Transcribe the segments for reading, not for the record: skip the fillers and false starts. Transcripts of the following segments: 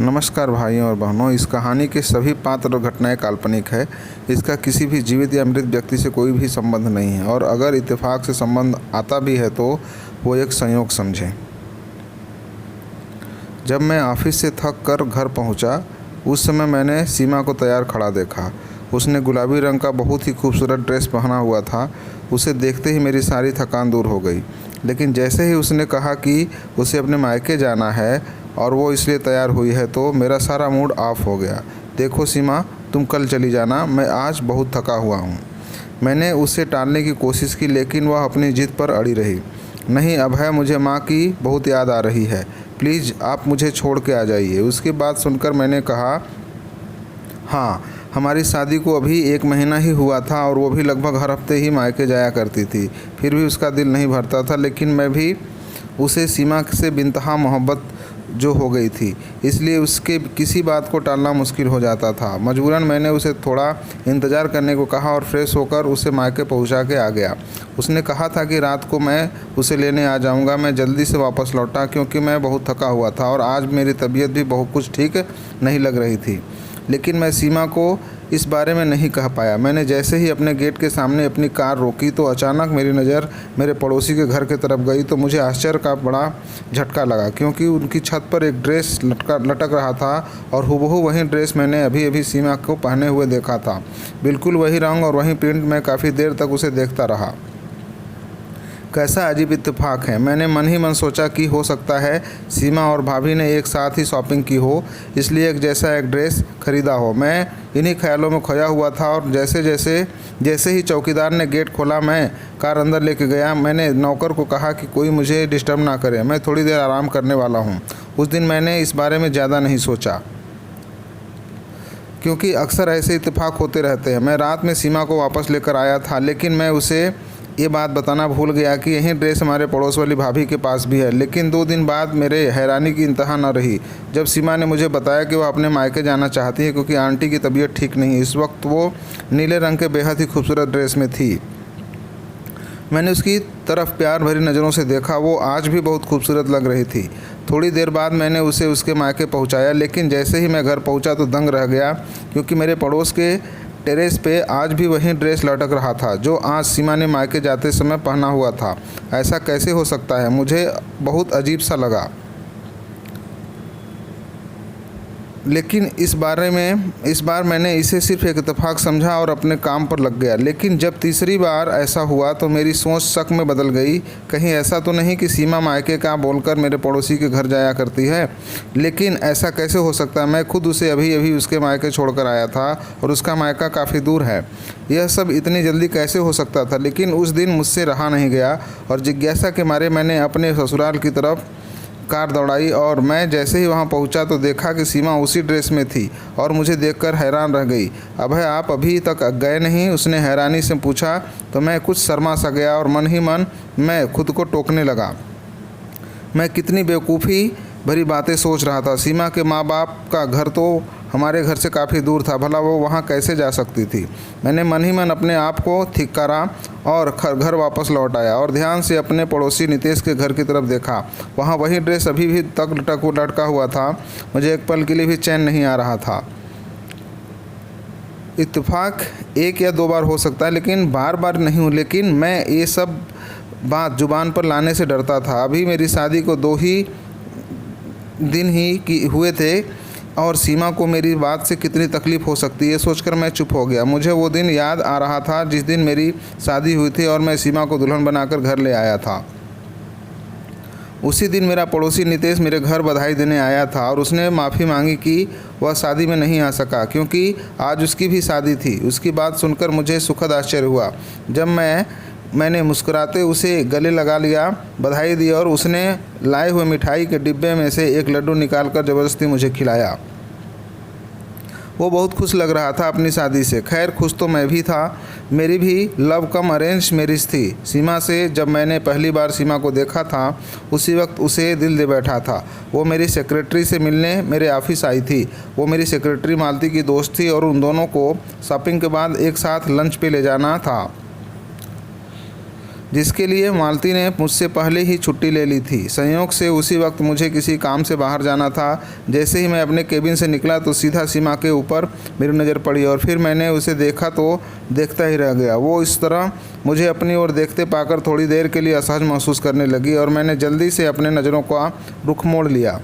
नमस्कार भाइयों और बहनों। इस कहानी के सभी पात्र और घटनाएं काल्पनिक है। इसका किसी भी जीवित या मृत व्यक्ति से कोई भी संबंध नहीं है और अगर इत्तेफाक से संबंध आता भी है तो वो एक संयोग समझें। जब मैं ऑफिस से थक कर घर पहुंचा, उस समय मैंने सीमा को तैयार खड़ा देखा। उसने गुलाबी रंग का बहुत ही खूबसूरत ड्रेस पहना हुआ था। उसे देखते ही मेरी सारी थकान दूर हो गई। लेकिन जैसे ही उसने कहा कि उसे अपने मायके जाना है और वो इसलिए तैयार हुई है तो मेरा सारा मूड ऑफ हो गया। देखो सीमा, तुम कल चली जाना, मैं आज बहुत थका हुआ हूँ। मैंने उसे टालने की कोशिश की लेकिन वह अपनी जिद पर अड़ी रही। नहीं अभय, मुझे माँ की बहुत याद आ रही है, प्लीज़ आप मुझे छोड़ के आ जाइए। उसकी बात सुनकर मैंने कहा, हाँ, हमारी शादी को अभी 1 महीना ही हुआ था और वो भी लगभग हर हफ्ते ही मायके जाया करती थी। फिर भी उसका दिल नहीं भरता था। लेकिन मैं भी उसे सीमा से बेइंतहा मोहब्बत जो हो गई थी, इसलिए उसके किसी बात को टालना मुश्किल हो जाता था। मजबूरन मैंने उसे थोड़ा इंतज़ार करने को कहा और फ्रेश होकर उसे मायके पहुंचा के आ गया। उसने कहा था कि रात को मैं उसे लेने आ जाऊंगा। मैं जल्दी से वापस लौटा क्योंकि मैं बहुत थका हुआ था और आज मेरी तबीयत भी बहुत कुछ ठीक नहीं लग रही थी। लेकिन मैं सीमा को इस बारे में नहीं कह पाया। मैंने जैसे ही अपने गेट के सामने अपनी कार रोकी तो अचानक मेरी नज़र मेरे पड़ोसी के घर की तरफ गई तो मुझे आश्चर्य का बड़ा झटका लगा क्योंकि उनकी छत पर एक ड्रेस लटक रहा था और हूबहू वही ड्रेस मैंने अभी अभी सीमा को पहने हुए देखा था। बिल्कुल वही रंग और वही प्रिंट। मैं काफ़ी देर तक उसे देखता रहा। कैसा अजीब इत्तेफाक है। मैंने मन ही मन सोचा कि हो सकता है सीमा और भाभी ने एक साथ ही शॉपिंग की हो, इसलिए एक जैसा एक ड्रेस खरीदा हो। मैं इन्हीं ख्यालों में खोया हुआ था और जैसे ही चौकीदार ने गेट खोला, मैं कार अंदर लेके गया। मैंने नौकर को कहा कि कोई मुझे डिस्टर्ब ना करे, मैं थोड़ी देर आराम करने वाला हूँ। उस दिन मैंने इस बारे में ज़्यादा नहीं सोचा क्योंकि अक्सर ऐसे इत्तेफाक होते रहते हैं। मैं रात में सीमा को वापस लेकर आया था लेकिन मैं उसे ये बात बताना भूल गया कि यही ड्रेस हमारे पड़ोस वाली भाभी के पास भी है। लेकिन 2 दिन बाद मेरे हैरानी की इंतहा न रही जब सीमा ने मुझे बताया कि वह अपने मायके जाना चाहती है क्योंकि आंटी की तबीयत ठीक नहीं। इस वक्त वो नीले रंग के बेहद ही खूबसूरत ड्रेस में थी। मैंने उसकी तरफ प्यार भरी नज़रों से देखा। वो आज भी बहुत खूबसूरत लग रही थी। थोड़ी देर बाद मैंने उसे उसके मायके पहुंचाया लेकिन जैसे ही मैं घर पहुंचा तो दंग रह गया क्योंकि मेरे पड़ोस के टेरेस पे आज भी वही ड्रेस लटक रहा था जो आज सीमा ने मायके जाते समय पहना हुआ था। ऐसा कैसे हो सकता है? मुझे बहुत अजीब सा लगा। लेकिन इस बार मैंने इसे सिर्फ एक इत्तेफाक समझा और अपने काम पर लग गया। लेकिन जब तीसरी बार ऐसा हुआ तो मेरी सोच शक में बदल गई। कहीं ऐसा तो नहीं कि सीमा मायके का बोलकर मेरे पड़ोसी के घर जाया करती है? लेकिन ऐसा कैसे हो सकता है? मैं खुद उसे अभी अभी उसके मायके छोड़कर आया था और उसका मायका काफ़ी दूर है। यह सब इतनी जल्दी कैसे हो सकता था? लेकिन उस दिन मुझसे रहा नहीं गया और जिज्ञासा के मारे मैंने अपने ससुराल की तरफ कार दौड़ाई और मैं जैसे ही वहां पहुंचा तो देखा कि सीमा उसी ड्रेस में थी और मुझे देखकर हैरान रह गई। अभय, आप अभी तक गए नहीं? उसने हैरानी से पूछा तो मैं कुछ शर्मा सा गया और मन ही मन मैं खुद को टोकने लगा। मैं कितनी बेवकूफ़ी भरी बातें सोच रहा था। सीमा के माँ बाप का घर तो हमारे घर से काफ़ी दूर था, भला वो वहाँ कैसे जा सकती थी? मैंने मन ही मन अपने आप को धिक्कारा और घर वापस लौट आया और ध्यान से अपने पड़ोसी नितेश के घर की तरफ देखा। वहाँ वही ड्रेस अभी भी तक लटका हुआ था। मुझे एक पल के लिए भी चैन नहीं आ रहा था। इत्तेफाक 1 या 2 बार हो सकता है लेकिन बार बार नहीं हूँ। लेकिन मैं ये सब बात जुबान पर लाने से डरता था। अभी मेरी शादी को 2 ही दिन ही हुए थे और सीमा को मेरी बात से कितनी तकलीफ़ हो सकती है सोचकर मैं चुप हो गया। मुझे वो दिन याद आ रहा था जिस दिन मेरी शादी हुई थी और मैं सीमा को दुल्हन बनाकर घर ले आया था। उसी दिन मेरा पड़ोसी नितेश मेरे घर बधाई देने आया था और उसने माफ़ी मांगी कि वह शादी में नहीं आ सका क्योंकि आज उसकी भी शादी थी। उसकी बात सुनकर मुझे सुखद आश्चर्य हुआ। जब मैंने मुस्कुराते उसे गले लगा लिया, बधाई दी और उसने लाए हुए मिठाई के डिब्बे में से एक लड्डू निकालकर ज़बरदस्ती मुझे खिलाया। वो बहुत खुश लग रहा था अपनी शादी से। खैर, खुश तो मैं भी था। मेरी भी लव कम अरेंज मैरिज थी सीमा से। जब मैंने पहली बार सीमा को देखा था उसी वक्त उसे दिल दे बैठा था। वो मेरी सेक्रेटरी से मिलने मेरे ऑफिस आई थी। वो मेरी सेक्रेटरी मालती की दोस्त थी और उन दोनों को शॉपिंग के बाद एक साथ लंच पे ले जाना था। जिसके लिए मालती ने मुझसे पहले ही छुट्टी ले ली थी। संयोग से उसी वक्त मुझे किसी काम से बाहर जाना था। जैसे ही मैं अपने केबिन से निकला तो सीधा सीमा के ऊपर मेरी नज़र पड़ी और फिर मैंने उसे देखा तो देखता ही रह गया। वो इस तरह मुझे अपनी ओर देखते पाकर थोड़ी देर के लिए असहज महसूस करने लगी और मैंने जल्दी से अपने नज़रों का रुख मोड़ लिया।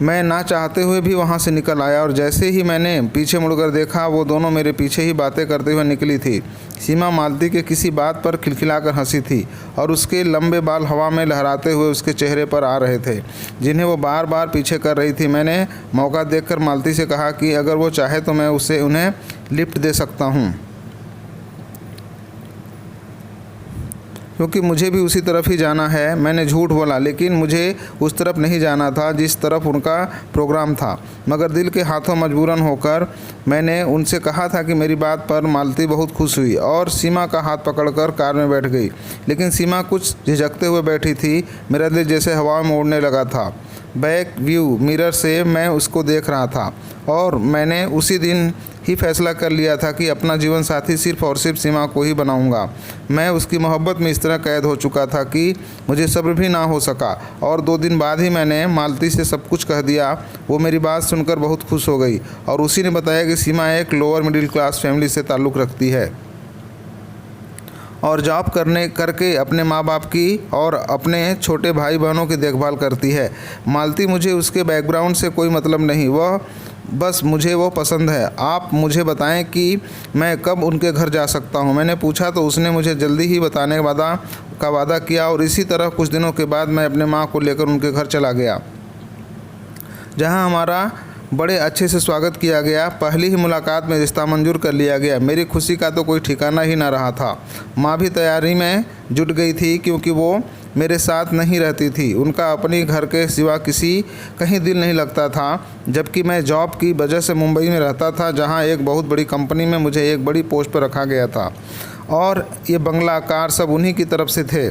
मैं ना चाहते हुए भी वहाँ से निकल आया और जैसे ही मैंने पीछे मुड़कर देखा, वो दोनों मेरे पीछे ही बातें करते हुए निकली थी। सीमा मालती के किसी बात पर खिलखिलाकर हंसी थी और उसके लंबे बाल हवा में लहराते हुए उसके चेहरे पर आ रहे थे, जिन्हें वो बार बार पीछे कर रही थी। मैंने मौका देखकर मालती से कहा कि अगर वो चाहे तो मैं उन्हें लिफ्ट दे सकता हूँ, क्योंकि मुझे भी उसी तरफ ही जाना है। मैंने झूठ बोला, लेकिन मुझे उस तरफ नहीं जाना था जिस तरफ उनका प्रोग्राम था, मगर दिल के हाथों मजबूरन होकर मैंने उनसे कहा था कि मेरी बात पर मालती बहुत खुश हुई और सीमा का हाथ पकड़कर कार में बैठ गई। लेकिन सीमा कुछ झिझकते हुए बैठी थी। मेरा दिल जैसे हवा में उड़ने लगा था। बैक व्यू मिरर से मैं उसको देख रहा था और मैंने उसी दिन ही फैसला कर लिया था कि अपना जीवन साथी सिर्फ और सिर्फ सीमा को ही बनाऊंगा। मैं उसकी मोहब्बत में इस तरह कैद हो चुका था कि मुझे सब्र भी ना हो सका और 2 दिन बाद ही मैंने मालती से सब कुछ कह दिया। वो मेरी बात सुनकर बहुत खुश हो गई और उसी ने बताया कि सीमा एक लोअर मिडिल क्लास फैमिली से ताल्लुक़ रखती है और जॉब करके अपने माँ बाप की और अपने छोटे भाई बहनों की देखभाल करती है। मालती, मुझे उसके बैकग्राउंड से कोई मतलब नहीं, बस मुझे वो पसंद है। आप मुझे बताएं कि मैं कब उनके घर जा सकता हूँ। मैंने पूछा तो उसने मुझे जल्दी ही बताने का वादा किया और इसी तरह कुछ दिनों के बाद मैं अपने माँ को लेकर उनके घर चला गया, जहाँ हमारा बड़े अच्छे से स्वागत किया गया। पहली ही मुलाकात में रिश्ता मंजूर कर लिया गया। मेरी खुशी का तो कोई ठिकाना ही ना रहा था। माँ भी तैयारी में जुट गई थी, क्योंकि वो मेरे साथ नहीं रहती थी। उनका अपने घर के सिवा कहीं दिल नहीं लगता था, जबकि मैं जॉब की वजह से मुंबई में रहता था, जहाँ एक बहुत बड़ी कंपनी में मुझे एक बड़ी पोस्ट पर रखा गया था और ये बंगला कार सब उन्हीं की तरफ से थे।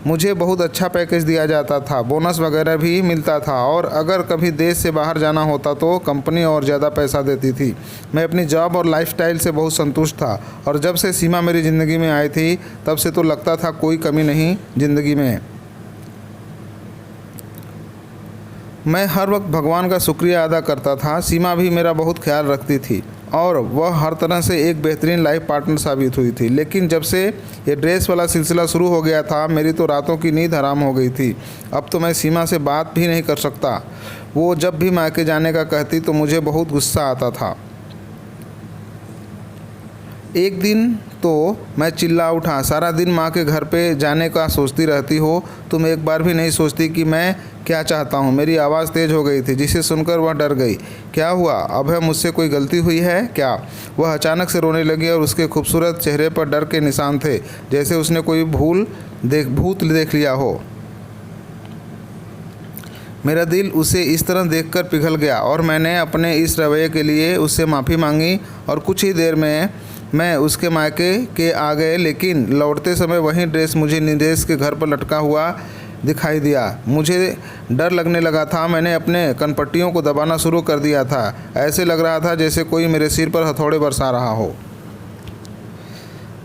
मुझे बहुत अच्छा पैकेज दिया जाता था, बोनस वगैरह भी मिलता था और अगर कभी देश से बाहर जाना होता तो कंपनी और ज़्यादा पैसा देती थी। मैं अपनी जॉब और लाइफस्टाइल से बहुत संतुष्ट था और जब से सीमा मेरी ज़िंदगी में आई थी तब से तो लगता था कोई कमी नहीं ज़िंदगी में। मैं हर वक्त भगवान का शुक्रिया अदा करता था। सीमा भी मेरा बहुत ख्याल रखती थी और वह हर तरह से एक बेहतरीन लाइफ पार्टनर साबित हुई थी। लेकिन जब से ये ड्रेस वाला सिलसिला शुरू हो गया था, मेरी तो रातों की नींद हराम हो गई थी। अब तो मैं सीमा से बात भी नहीं कर सकता। वो जब भी मायके जाने का कहती तो मुझे बहुत गुस्सा आता था। एक दिन तो मैं चिल्ला उठा, सारा दिन माँ के घर पे जाने का सोचती रहती हो, तुम एक बार भी नहीं सोचती कि मैं क्या चाहता हूँ। मेरी आवाज़ तेज़ हो गई थी, जिसे सुनकर वह डर गई। क्या हुआ? अभय, मुझसे कोई गलती हुई है क्या? वह अचानक से रोने लगी और उसके खूबसूरत चेहरे पर डर के निशान थे, जैसे उसने कोई भूत देख लिया हो। मेरा दिल उसे इस तरह देखकर पिघल गया और मैंने अपने इस रवैये के लिए उससे माफ़ी मांगी और कुछ ही देर में मैं उसके मायके के आ गए। लेकिन लौटते समय वही ड्रेस मुझे निदेश के घर पर लटका हुआ दिखाई दिया। मुझे डर लगने लगा था। मैंने अपने कनपट्टियों को दबाना शुरू कर दिया था। ऐसे लग रहा था जैसे कोई मेरे सिर पर हथौड़े बरसा रहा हो।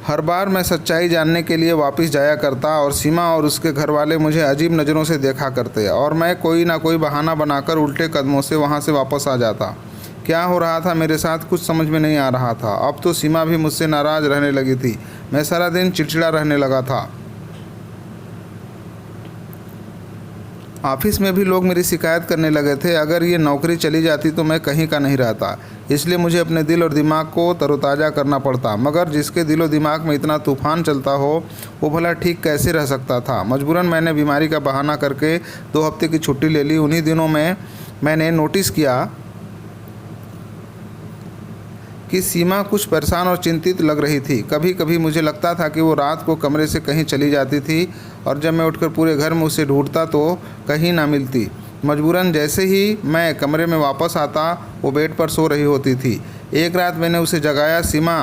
हर बार मैं सच्चाई जानने के लिए वापस जाया करता और सीमा और उसके घर वाले मुझे अजीब नज़रों से देखा करते और मैं कोई ना कोई बहाना बनाकर उल्टे कदमों से वहाँ से वापस आ जाता। क्या हो रहा था मेरे साथ कुछ समझ में नहीं आ रहा था। अब तो सीमा भी मुझसे नाराज़ रहने लगी थी। मैं सारा दिन चिड़चिड़ा रहने लगा था। ऑफिस में भी लोग मेरी शिकायत करने लगे थे। अगर ये नौकरी चली जाती तो मैं कहीं का नहीं रहता, इसलिए मुझे अपने दिल और दिमाग को तरोताज़ा करना पड़ता। मगर जिसके दिलो दिमाग में इतना तूफान चलता हो वो भला ठीक कैसे रह सकता था। मजबूरन मैंने बीमारी का बहाना करके 2 हफ्ते की छुट्टी ले ली। उन्हीं दिनों में मैंने नोटिस किया कि सीमा कुछ परेशान और चिंतित लग रही थी। कभी कभी मुझे लगता था कि वो रात को कमरे से कहीं चली जाती थी और जब मैं उठकर पूरे घर में उसे ढूंढता तो कहीं ना मिलती। मजबूरन जैसे ही मैं कमरे में वापस आता वो बेड पर सो रही होती थी। एक रात मैंने उसे जगाया, सीमा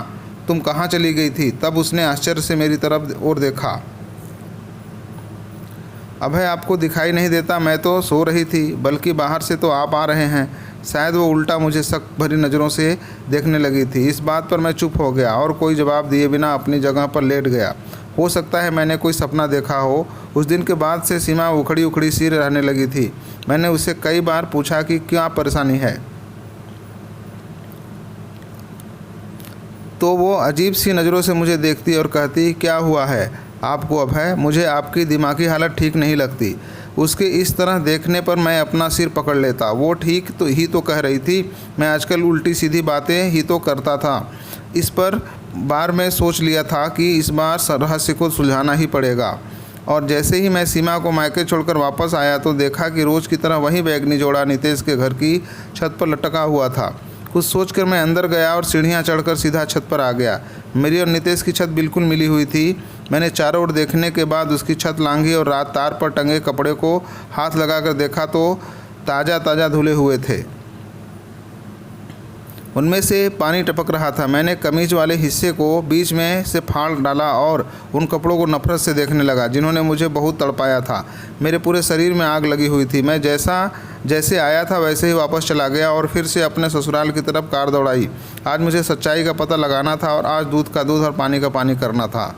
तुम कहाँ चली गई थी? तब उसने आश्चर्य से मेरी तरफ और देखा। अभय आपको दिखाई नहीं देता? मैं तो सो रही थी, बल्कि बाहर से तो आप आ रहे हैं। शायद वो उल्टा मुझे शक भरी नज़रों से देखने लगी थी। इस बात पर मैं चुप हो गया और कोई जवाब दिए बिना अपनी जगह पर लेट गया। हो सकता है मैंने कोई सपना देखा हो। उस दिन के बाद से सीमा उखड़ी उखड़ी सी रहने लगी थी। मैंने उससे कई बार पूछा कि क्या परेशानी है, तो वो अजीब सी नज़रों से मुझे देखती और कहती, क्या हुआ है आपको अभय? मुझे आपकी दिमागी हालत ठीक नहीं लगती। उसके इस तरह देखने पर मैं अपना सिर पकड़ लेता। वो ठीक तो ही तो कह रही थी, मैं आजकल उल्टी सीधी बातें ही तो करता था। इस पर बार मैं सोच लिया था कि इस बार रहस्य को सुलझाना ही पड़ेगा। और जैसे ही मैं सीमा को मायके छोड़कर वापस आया तो देखा कि रोज़ की तरह वही बैगनी जोड़ा नितेश के घर की छत पर लटका हुआ था। कुछ सोचकर मैं अंदर गया और सीढ़ियाँ चढ़कर सीधा छत पर आ गया। मेरी और नितेश की छत बिल्कुल मिली हुई थी। मैंने चारों ओर देखने के बाद उसकी छत लांघी और रात तार पर टंगे कपड़े को हाथ लगाकर देखा तो ताज़ा ताज़ा धुले हुए थे। उनमें से पानी टपक रहा था। मैंने कमीज वाले हिस्से को बीच में से फाड़ डाला और उन कपड़ों को नफरत से देखने लगा जिन्होंने मुझे बहुत तड़पाया था। मेरे पूरे शरीर में आग लगी हुई थी। मैं जैसे आया था वैसे ही वापस चला गया और फिर से अपने ससुराल की तरफ कार दौड़ाई। आज मुझे सच्चाई का पता लगाना था और आज दूध का दूध और पानी का पानी करना था।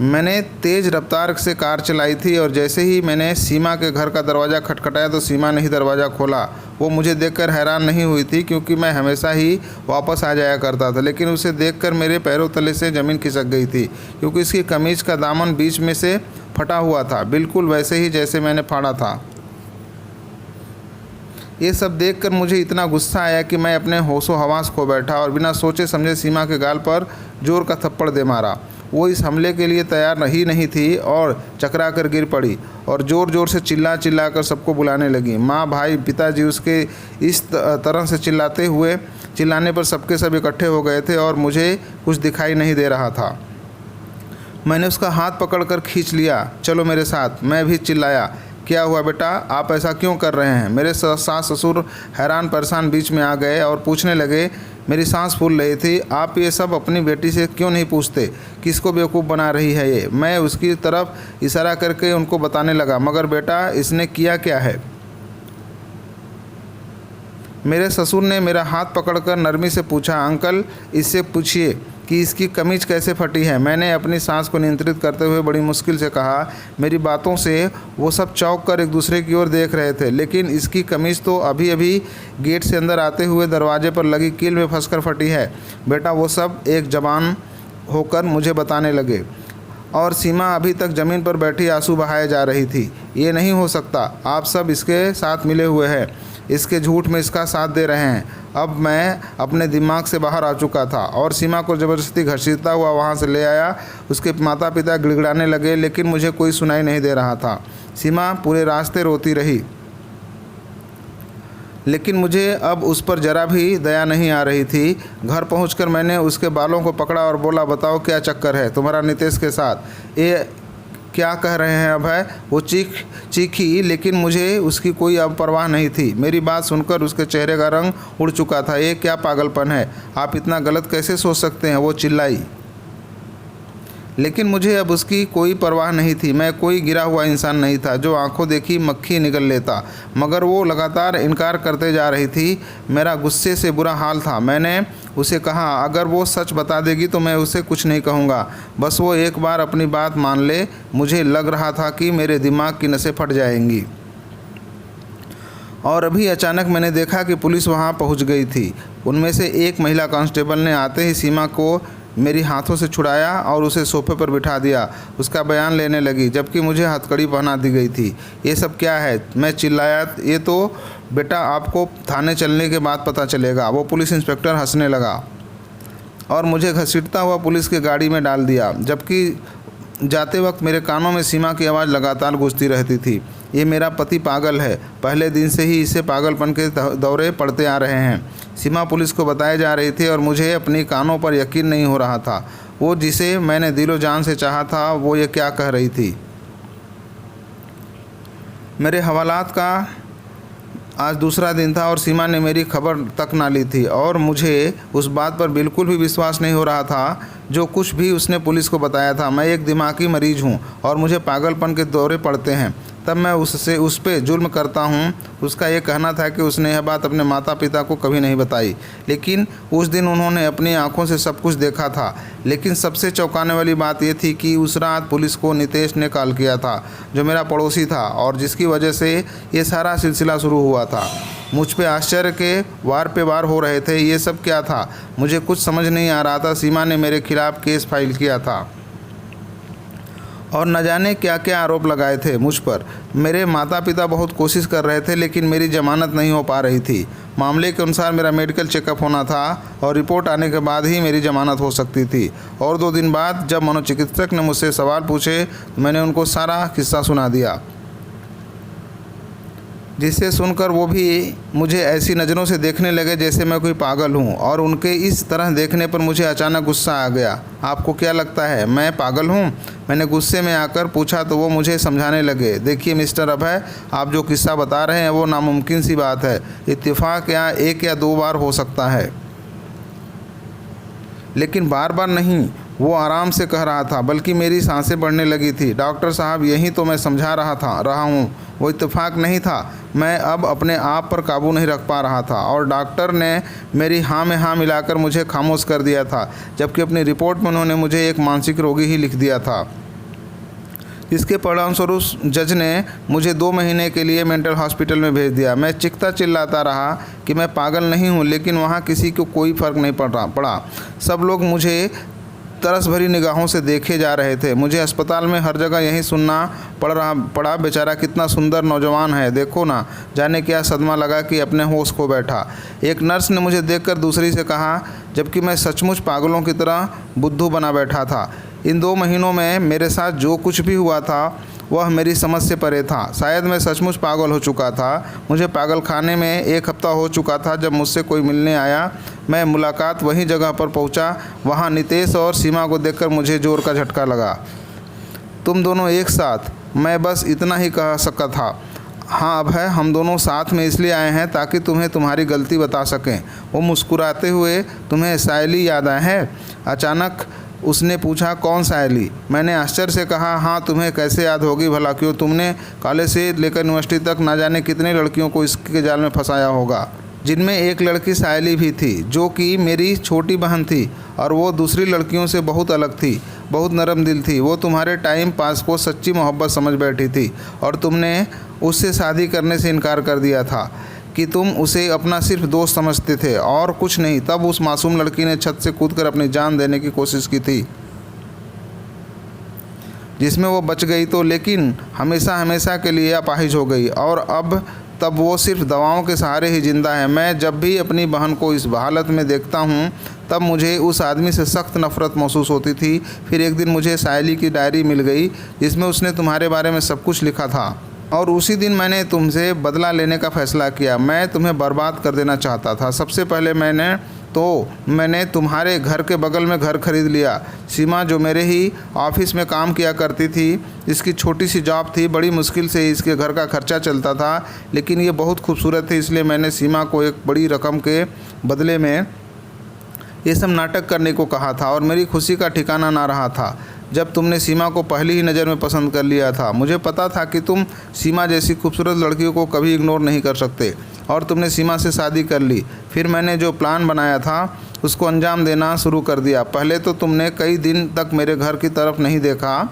मैंने तेज़ रफ्तार से कार चलाई थी और जैसे ही मैंने सीमा के घर का दरवाज़ा खटखटाया तो सीमा ने ही दरवाज़ा खोला। वो मुझे देखकर हैरान नहीं हुई थी क्योंकि मैं हमेशा ही वापस आ जाया करता था, लेकिन उसे देखकर मेरे पैरों तले से ज़मीन खिसक गई थी क्योंकि इसकी कमीज़ का दामन बीच में से फटा हुआ था, बिल्कुल वैसे ही जैसे मैंने फाड़ा था। ये सब देखकर मुझे इतना गुस्सा आया कि मैं अपने होशो हवास खो बैठा और बिना सोचे समझे सीमा के गाल पर जोर का थप्पड़ दे मारा। वो इस हमले के लिए तैयार ही नहीं थी और चकरा कर गिर पड़ी और ज़ोर ज़ोर से चिल्ला कर सबको बुलाने लगी। माँ, भाई, पिताजी उसके इस तरह से चिल्लाने पर सबके सब इकट्ठे हो गए थे और मुझे कुछ दिखाई नहीं दे रहा था। मैंने उसका हाथ पकड़कर खींच लिया। चलो मेरे साथ। मैं भी चिल्लाया, क्या हुआ बेटा, आप ऐसा क्यों कर रहे हैं? मेरे सास ससुर हैरान परेशान बीच में आ गए और पूछने लगे। मेरी सांस फूल रही थी। आप ये सब अपनी बेटी से क्यों नहीं पूछते? किसको बेवकूफ़ बना रही है ये? मैं उसकी तरफ इशारा करके उनको बताने लगा, मगर बेटा इसने किया क्या है? मेरे ससुर ने मेरा हाथ पकड़कर नरमी से पूछा, अंकल इससे पूछिए कि इसकी कमीज कैसे फटी है। मैंने अपनी सांस को नियंत्रित करते हुए बड़ी मुश्किल से कहा। मेरी बातों से वो सब चौंक कर एक दूसरे की ओर देख रहे थे, लेकिन इसकी कमीज तो अभी अभी गेट से अंदर आते हुए दरवाजे पर लगी कील में फंसकर फटी है। बेटा वो सब एक जवान होकर मुझे बताने लगे और सीमा अभी तक ज़मीन पर बैठी आंसू बहाए जा रही थी। ये नहीं हो सकता, आप सब इसके साथ मिले हुए हैं, इसके झूठ में इसका साथ दे रहे हैं। अब मैं अपने दिमाग से बाहर आ चुका था और सीमा को ज़बरदस्ती घसीटता हुआ वहाँ से ले आया। उसके माता पिता गिड़गिड़ाने लगे, लेकिन मुझे कोई सुनाई नहीं दे रहा था। सीमा पूरे रास्ते रोती रही, लेकिन मुझे अब उस पर ज़रा भी दया नहीं आ रही थी। घर पहुंचकर मैंने उसके बालों को पकड़ा और बोला, बताओ क्या चक्कर है तुम्हारा नितेश के साथ? ये क्या कह रहे हैं अभय? वो चीखी, लेकिन मुझे उसकी कोई अब परवाह नहीं थी। मेरी बात सुनकर उसके चेहरे का रंग उड़ चुका था। ये क्या पागलपन है? आप इतना गलत कैसे सोच सकते हैं? वो चिल्लाई, लेकिन मुझे अब उसकी कोई परवाह नहीं थी। मैं कोई गिरा हुआ इंसान नहीं था जो आंखों देखी मक्खी निगल लेता, मगर वो लगातार इनकार करते जा रही थी। मेरा गुस्से से बुरा हाल था। मैंने उसे कहा, अगर वो सच बता देगी तो मैं उसे कुछ नहीं कहूँगा, बस वो एक बार अपनी बात मान ले। मुझे लग रहा था कि मेरे दिमाग की नसें फट जाएंगी। और अभी अचानक मैंने देखा कि पुलिस वहाँ पहुँच गई थी। उनमें से एक महिला कांस्टेबल ने आते ही सीमा को मेरी हाथों से छुड़ाया और उसे सोफे पर बिठा दिया। उसका बयान लेने लगी, जबकि मुझे हथकड़ी पहना दी गई थी। ये सब क्या है? मैं चिल्लाया। ये तो बेटा आपको थाने चलने के बाद पता चलेगा। वो पुलिस इंस्पेक्टर हंसने लगा और मुझे घसीटता हुआ पुलिस की गाड़ी में डाल दिया, जबकि जाते वक्त मेरे कानों में सीमा की आवाज़ लगातार गूंजती रहती थी, ये मेरा पति पागल है। पहले दिन से ही इसे पागलपन के दौरे पड़ते आ रहे हैं। सीमा पुलिस को बताए जा रही थी और मुझे अपनी कानों पर यकीन नहीं हो रहा था। वो जिसे मैंने दिलो जान से चाहा था, वो ये क्या कह रही थी? मेरे हवालात का आज दूसरा दिन था और सीमा ने मेरी खबर तक ना ली थी और मुझे उस बात पर बिल्कुल भी विश्वास नहीं हो रहा था जो कुछ भी उसने पुलिस को बताया था। मैं एक दिमागी मरीज हूँ और मुझे पागलपन के दौरे पड़ते हैं, तब मैं उस पे जुल्म करता हूँ। उसका ये कहना था कि उसने यह बात अपने माता पिता को कभी नहीं बताई, लेकिन उस दिन उन्होंने अपनी आंखों से सब कुछ देखा था। लेकिन सबसे चौंकाने वाली बात यह थी कि उस रात पुलिस को नितेश ने कॉल किया था, जो मेरा पड़ोसी था और जिसकी वजह से ये सारा सिलसिला शुरू हुआ था। मुझ पे आश्चर्य के वार पे वार हो रहे थे। ये सब क्या था, मुझे कुछ समझ नहीं आ रहा था। सीमा ने मेरे खिलाफ़ केस फाइल किया था और न जाने क्या क्या आरोप लगाए थे मुझ पर। मेरे माता पिता बहुत कोशिश कर रहे थे, लेकिन मेरी जमानत नहीं हो पा रही थी। मामले के अनुसार मेरा मेडिकल चेकअप होना था और रिपोर्ट आने के बाद ही मेरी जमानत हो सकती थी। और 2 दिन बाद जब मनोचिकित्सक ने मुझसे सवाल पूछे तो मैंने उनको सारा किस्सा सुना दिया, जिसे सुनकर वो भी मुझे ऐसी नज़रों से देखने लगे जैसे मैं कोई पागल हूँ। और उनके इस तरह देखने पर मुझे अचानक गुस्सा आ गया। आपको क्या लगता है मैं पागल हूँ? मैंने गुस्से में आकर पूछा तो वो मुझे समझाने लगे, देखिए मिस्टर अभय, आप जो किस्सा बता रहे हैं वो नामुमकिन सी बात है। इत्तेफाक या 1 या 2 बार हो सकता है, लेकिन बार बार नहीं। वो आराम से कह रहा था, बल्कि मेरी सांसें बढ़ने लगी थी। डॉक्टर साहब, यही तो मैं समझा रहा हूँ, वो इत्तेफाक नहीं था। मैं अब अपने आप पर काबू नहीं रख पा रहा था और डॉक्टर ने मेरी हाँ में हाँ मिलाकर मुझे खामोश कर दिया था, जबकि अपनी रिपोर्ट में उन्होंने मुझे एक मानसिक रोगी ही लिख दिया था। इसके परिणामस्वरूप जज ने मुझे 2 महीने के लिए मेंटल हॉस्पिटल में भेज दिया। मैं चीखता चिल्लाता रहा कि मैं पागल नहीं हूँ, लेकिन वहाँ किसी को कोई फ़र्क नहीं पड़ा। सब लोग मुझे तरस भरी निगाहों से देखे जा रहे थे। मुझे अस्पताल में हर जगह यही सुनना पड़ा, बेचारा कितना सुंदर नौजवान है, देखो ना। जाने क्या सदमा लगा कि अपने होश खो बैठा। एक नर्स ने मुझे देखकर दूसरी से कहा, जबकि मैं सचमुच पागलों की तरह बुद्धू बना बैठा था। इन 2 महीनों में मेरे साथ जो कुछ भी हुआ था वह मेरी समझ से परे था। शायद मैं सचमुच पागल हो चुका था। मुझे पागल खाने में 1 हफ्ता हो चुका था जब मुझसे कोई मिलने आया। मैं मुलाकात वही जगह पर पहुंचा। वहां नितेश और सीमा को देखकर मुझे जोर का झटका लगा। तुम दोनों एक साथ? मैं बस इतना ही कह सका था। हाँ अभय, हम दोनों साथ में इसलिए आए हैं ताकि तुम्हें तुम्हारी गलती बता सकें। वो मुस्कुराते हुए, तुम्हें सायली याद आए है? अचानक उसने पूछा, कौन सायली? मैंने आश्चर्य से कहा, हाँ तुम्हें कैसे याद होगी भला? क्यों, तुमने कॉलेज से लेकर यूनिवर्सिटी तक ना जाने कितने लड़कियों को इसके जाल में फंसाया होगा, जिनमें एक लड़की सायली भी थी, जो कि मेरी छोटी बहन थी। और वो दूसरी लड़कियों से बहुत अलग थी, बहुत नरम दिल थी। वो तुम्हारे टाइम पास को सच्ची मोहब्बत समझ बैठी थी और तुमने उससे शादी करने से इनकार कर दिया था कि तुम उसे अपना सिर्फ दोस्त समझते थे और कुछ नहीं। तब उस मासूम लड़की ने छत से कूदकर अपनी जान देने की कोशिश की थी, जिसमें वो बच गई तो, लेकिन हमेशा हमेशा के लिए अपाहिज हो गई। और तब वो सिर्फ दवाओं के सहारे ही जिंदा है। मैं जब भी अपनी बहन को इस हालत में देखता हूँ तब मुझे उस आदमी से सख्त नफरत महसूस होती थी। फिर एक दिन मुझे सायली की डायरी मिल गई, जिसमें उसने तुम्हारे बारे में सब कुछ लिखा था। और उसी दिन मैंने तुमसे बदला लेने का फ़ैसला किया। मैं तुम्हें बर्बाद कर देना चाहता था। सबसे पहले मैंने तुम्हारे घर के बगल में घर खरीद लिया। सीमा, जो मेरे ही ऑफिस में काम किया करती थी, इसकी छोटी सी जॉब थी। बड़ी मुश्किल से इसके घर का खर्चा चलता था, लेकिन ये बहुत खूबसूरत थी, इसलिए मैंने सीमा को एक बड़ी रकम के बदले में ये सब नाटक करने को कहा था। और मेरी खुशी का ठिकाना ना रहा था जब तुमने सीमा को पहली ही नज़र में पसंद कर लिया था। मुझे पता था कि तुम सीमा जैसी खूबसूरत लड़कियों को कभी इग्नोर नहीं कर सकते और तुमने सीमा से शादी कर ली। फिर मैंने जो प्लान बनाया था उसको अंजाम देना शुरू कर दिया। पहले तो तुमने कई दिन तक मेरे घर की तरफ नहीं देखा,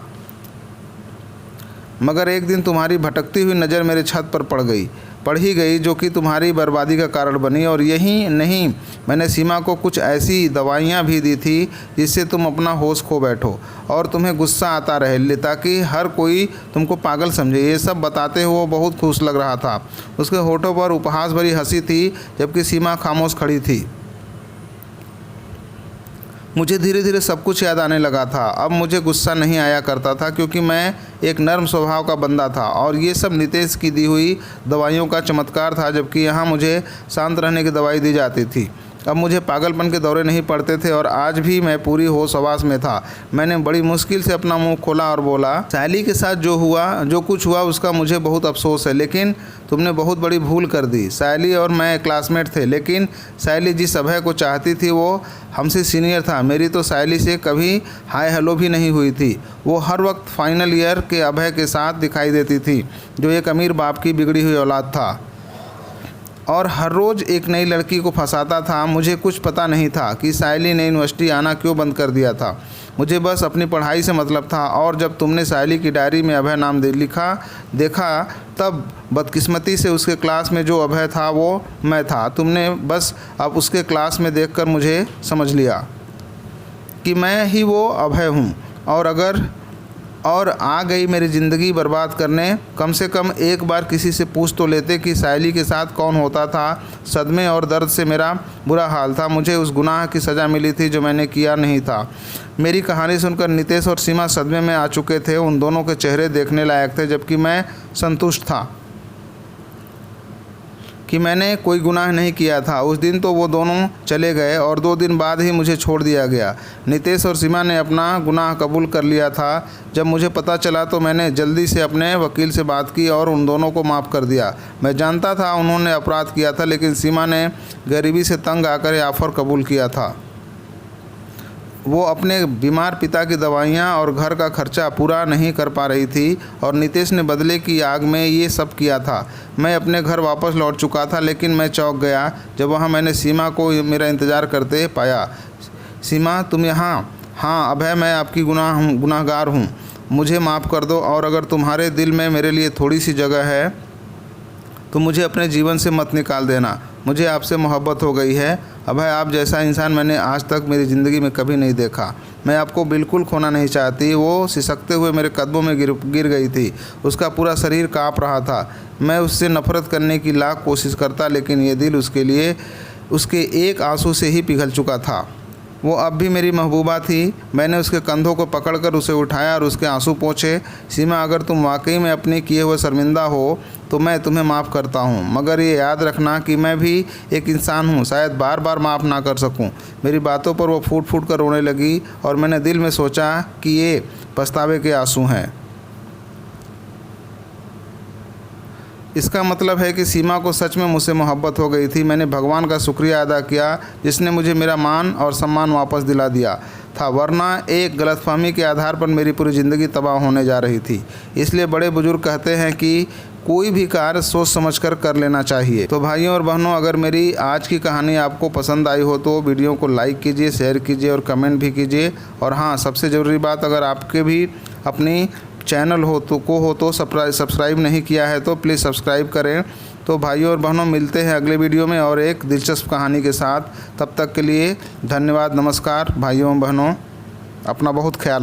मगर एक दिन तुम्हारी भटकती हुई नज़र मेरे छत पर पड़ ही गई, जो कि तुम्हारी बर्बादी का कारण बनी। और यही नहीं, मैंने सीमा को कुछ ऐसी दवाइयाँ भी दी थी जिससे तुम अपना होश खो बैठो और तुम्हें गुस्सा आता रहे, ताकि हर कोई तुमको पागल समझे। ये सब बताते हुए वो बहुत खुश लग रहा था। उसके होठों पर उपहास भरी हंसी थी, जबकि सीमा खामोश खड़ी थी। मुझे धीरे धीरे सब कुछ याद आने लगा था। अब मुझे गुस्सा नहीं आया करता था, क्योंकि मैं एक नर्म स्वभाव का बंदा था और ये सब नितेश की दी हुई दवाइयों का चमत्कार था, जबकि यहाँ मुझे शांत रहने की दवाई दी जाती थी। अब मुझे पागलपन के दौरे नहीं पड़ते थे और आज भी मैं पूरी होश हवास में था। मैंने बड़ी मुश्किल से अपना मुंह खोला और बोला, सायली के साथ जो कुछ हुआ उसका मुझे बहुत अफसोस है, लेकिन तुमने बहुत बड़ी भूल कर दी। सायली और मैं क्लासमेट थे, लेकिन सायली जिस अभय को चाहती थी वो हमसे सीनियर था। मेरी तो सायली से कभी हाय हेलो भी नहीं हुई थी। वो हर वक्त फाइनल ईयर के अभय के साथ दिखाई देती थी, जो एक अमीर बाप की बिगड़ी हुई औलाद था और हर रोज़ एक नई लड़की को फंसाता था। मुझे कुछ पता नहीं था कि सायली ने यूनिवर्सिटी आना क्यों बंद कर दिया था। मुझे बस अपनी पढ़ाई से मतलब था। और जब तुमने सायली की डायरी में अभय नाम देखा तब बदकिस्मती से उसके क्लास में जो अभय था वो मैं था। तुमने बस अब उसके क्लास में देखकर मुझे समझ लिया कि मैं ही वो अभय हूँ और आ गई मेरी ज़िंदगी बर्बाद करने। कम से कम एक बार किसी से पूछ तो लेते कि सायली के साथ कौन होता था। सदमे और दर्द से मेरा बुरा हाल था। मुझे उस गुनाह की सज़ा मिली थी जो मैंने किया नहीं था। मेरी कहानी सुनकर नितेश और सीमा सदमे में आ चुके थे। उन दोनों के चेहरे देखने लायक थे, जबकि मैं संतुष्ट था कि मैंने कोई गुनाह नहीं किया था। उस दिन तो वो दोनों चले गए और 2 दिन बाद ही मुझे छोड़ दिया गया। नितेश और सीमा ने अपना गुनाह कबूल कर लिया था। जब मुझे पता चला तो मैंने जल्दी से अपने वकील से बात की और उन दोनों को माफ़ कर दिया। मैं जानता था उन्होंने अपराध किया था, लेकिन सीमा ने गरीबी से तंग आकर यह ऑफ़र कबूल किया था। वो अपने बीमार पिता की दवाइयाँ और घर का खर्चा पूरा नहीं कर पा रही थी और नितेश ने बदले की आग में ये सब किया था। मैं अपने घर वापस लौट चुका था, लेकिन मैं चौंक गया जब वहाँ मैंने सीमा को मेरा इंतज़ार करते पाया। सीमा, तुम यहाँ? हाँ अभय, मैं आपकी गुनाहगार हूँ, मुझे माफ़ कर दो। और अगर तुम्हारे दिल में मेरे लिए थोड़ी सी जगह है तो मुझे अपने जीवन से मत निकाल देना। मुझे आपसे मोहब्बत हो गई है अभय। आप जैसा इंसान मैंने आज तक मेरी ज़िंदगी में कभी नहीं देखा। मैं आपको बिल्कुल खोना नहीं चाहती। वो सिसकते हुए मेरे कदमों में गिर गई थी। उसका पूरा शरीर काँप रहा था। मैं उससे नफ़रत करने की लाख कोशिश करता, लेकिन ये दिल उसके एक आंसू से ही पिघल चुका था। वो अब भी मेरी महबूबा थी। मैंने उसके कंधों को पकड़कर उसे उठाया और उसके आंसू पोंछे। सीमा, अगर तुम वाकई में अपने किए हुए शर्मिंदा हो तो मैं तुम्हें माफ़ करता हूँ, मगर ये याद रखना कि मैं भी एक इंसान हूँ, शायद बार बार माफ़ ना कर सकूँ। मेरी बातों पर वो फूट फूट कर रोने लगी और मैंने दिल में सोचा कि ये पछतावे के आंसू हैं। इसका मतलब है कि सीमा को सच में मुझसे मोहब्बत हो गई थी। मैंने भगवान का शुक्रिया अदा किया जिसने मुझे मेरा मान और सम्मान वापस दिला दिया था, वरना एक गलतफहमी के आधार पर मेरी पूरी ज़िंदगी तबाह होने जा रही थी। इसलिए बड़े बुजुर्ग कहते हैं कि कोई भी कार्य सोच समझकर कर लेना चाहिए। तो भाइयों और बहनों, अगर मेरी आज की कहानी आपको पसंद आई हो तो वीडियो को लाइक कीजिए, शेयर कीजिए और कमेंट भी कीजिए। और हाँ, सबसे ज़रूरी बात, अगर आपके भी अपनी चैनल हो तो सब्सक्राइब नहीं किया है तो प्लीज़ सब्सक्राइब करें। तो भाइयों और बहनों, मिलते हैं अगले वीडियो में और एक दिलचस्प कहानी के साथ। तब तक के लिए धन्यवाद, नमस्कार। भाइयों और बहनों, अपना बहुत ख्याल